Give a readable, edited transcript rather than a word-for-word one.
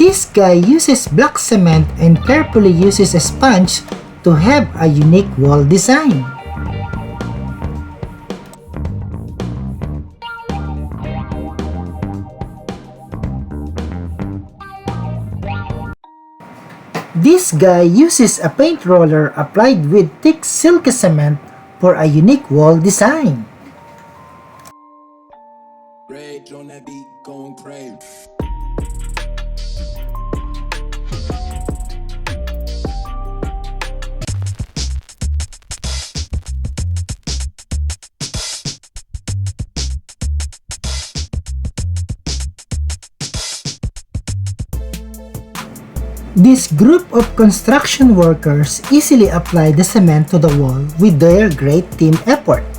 This guy uses black cement and carefully uses a sponge to have a unique wall design. This guy uses a paint roller applied with thick silky cement for a unique wall design. Rage on that beat, going crazy. This group of construction workers easily apply the cement to the wall with their great team effort.